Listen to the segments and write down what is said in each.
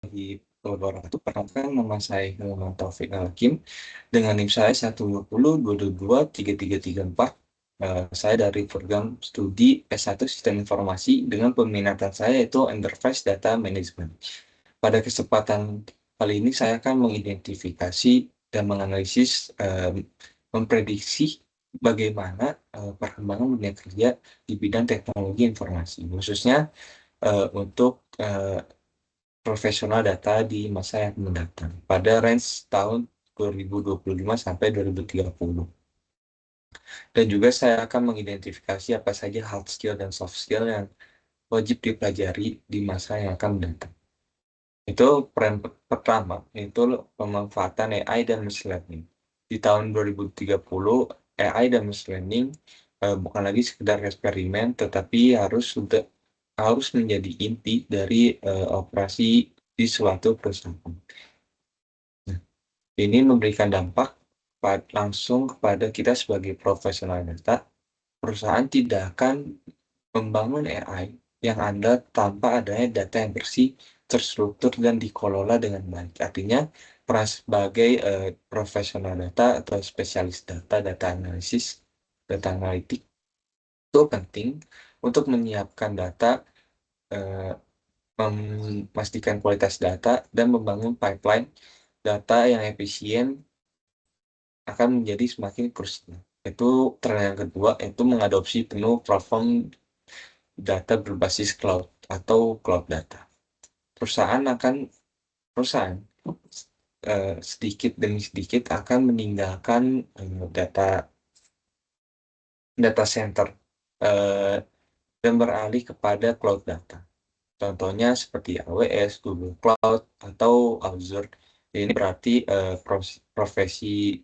warahmatullahi wabarakatuh. Perkenalkan, nama saya Muhammad Taufik Hakim dengan NIM saya 120 222 3334. Saya dari program studi S1 Sistem Informasi dengan peminatan saya yaitu Enterprise Data Management. Pada kesempatan kali ini saya akan mengidentifikasi dan menganalisis, memprediksi bagaimana perkembangan dunia kerja di bidang teknologi informasi, khususnya untuk profesional data di masa yang mendatang pada range tahun 2025 sampai 2030. Dan juga saya akan mengidentifikasi apa saja hard skill dan soft skill yang wajib dipelajari di masa yang akan mendatang. Itu peran pertama, itu pemanfaatan AI dan machine learning. Di tahun 2030, AI dan machine learning bukan lagi sekedar eksperimen, tetapi harus menjadi inti dari operasi di suatu perusahaan. Nah, ini memberikan dampak langsung kepada kita sebagai profesional data. Perusahaan tidak akan membangun AI yang ada tanpa adanya data yang bersih, terstruktur, dan dikelola dengan baik. Artinya, peran sebagai profesional data atau spesialis data, data analisis, data analitik, itu penting untuk menyiapkan data, memastikan kualitas data, dan membangun pipeline data yang efisien akan menjadi semakin krusial. Itu tren yang kedua, yaitu mengadopsi penuh platform data berbasis cloud atau cloud data. Perusahaan sedikit demi sedikit akan meninggalkan data center dan beralih kepada cloud data. Contohnya seperti AWS, Google Cloud, atau Azure. Ini berarti profesi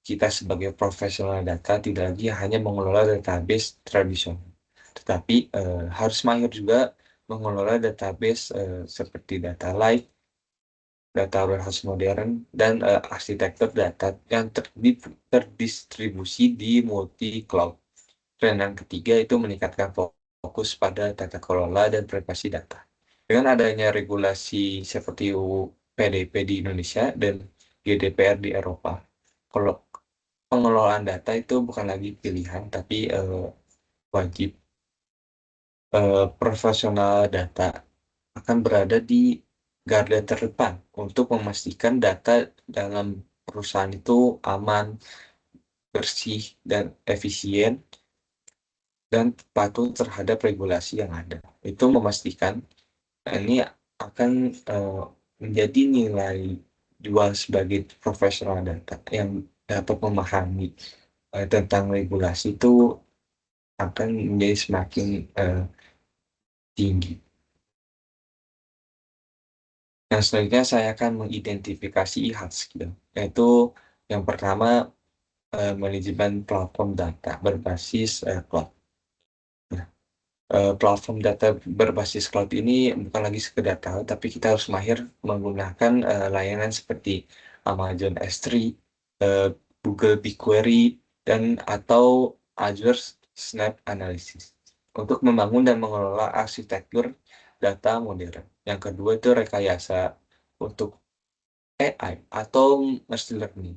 kita sebagai profesional data tidak lagi hanya mengelola database tradisional, tetapi harus mahir juga mengelola database seperti data lake, data warehouse modern, dan arsitektur data yang terdistribusi di multi-cloud. Dan yang ketiga itu meningkatkan fokus pada tata kelola dan privasi data. Dengan adanya regulasi seperti UU PDP di Indonesia dan GDPR di Eropa, kalau pengelolaan data itu bukan lagi pilihan, tapi wajib. Profesional data akan berada di garda terdepan untuk memastikan data dalam perusahaan itu aman, bersih, dan efisien, dan patuh terhadap regulasi yang ada. Itu memastikan ini akan menjadi nilai jual sebagai profesional data yang dapat memahami tentang regulasi itu akan menjadi semakin tinggi. Yang selanjutnya saya akan mengidentifikasi hard skill, yaitu yang pertama manajemen platform data berbasis cloud. Nah, platform data berbasis cloud ini bukan lagi sekedar tahu, tapi kita harus mahir menggunakan layanan seperti Amazon S3, Google BigQuery, dan atau Azure Snap Analysis untuk membangun dan mengelola arsitektur data modern. Yang kedua itu rekayasa untuk AI atau machine learning.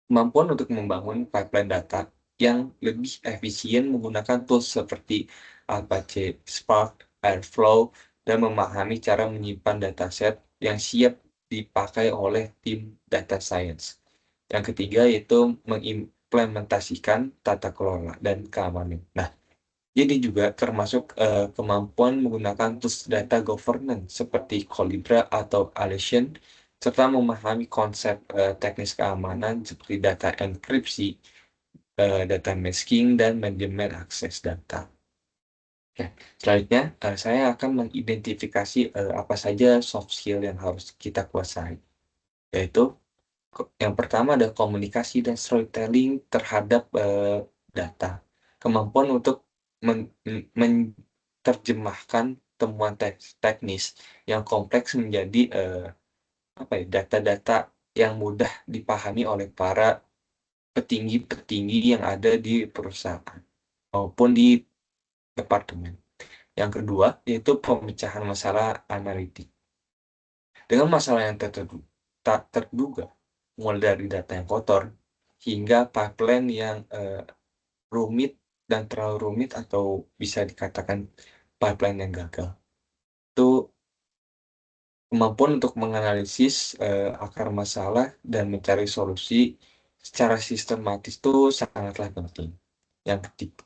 Kemampuan untuk membangun pipeline data yang lebih efisien menggunakan tools seperti Apache Spark, Airflow, dan memahami cara menyimpan dataset yang siap dipakai oleh tim data science. Yang ketiga yaitu mengimplementasikan tata kelola dan keamanan. Nah, jadi juga termasuk kemampuan menggunakan tools data governance seperti Collibra atau Alation, serta memahami konsep teknis keamanan seperti data enkripsi, data masking, dan manajemen akses data. Oke, selanjutnya saya akan mengidentifikasi apa saja soft skill yang harus kita kuasai, yaitu yang pertama ada komunikasi dan storytelling terhadap data. Kemampuan untuk menerjemahkan temuan teknis yang kompleks menjadi data-data yang mudah dipahami oleh para petinggi-petinggi yang ada di perusahaan maupun di departemen. Yang kedua yaitu pemecahan masalah analitik. Dengan masalah yang tak terduga, mulai dari data yang kotor hingga pipeline yang rumit dan terlalu rumit atau bisa dikatakan pipeline yang gagal. Itu kemampuan untuk menganalisis akar masalah dan mencari solusi secara sistematis itu sangatlah penting. Yang ketiga,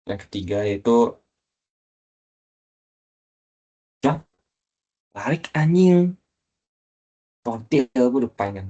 yang ketiga yaitu ya, tarik anjing tontil gue udah panjang.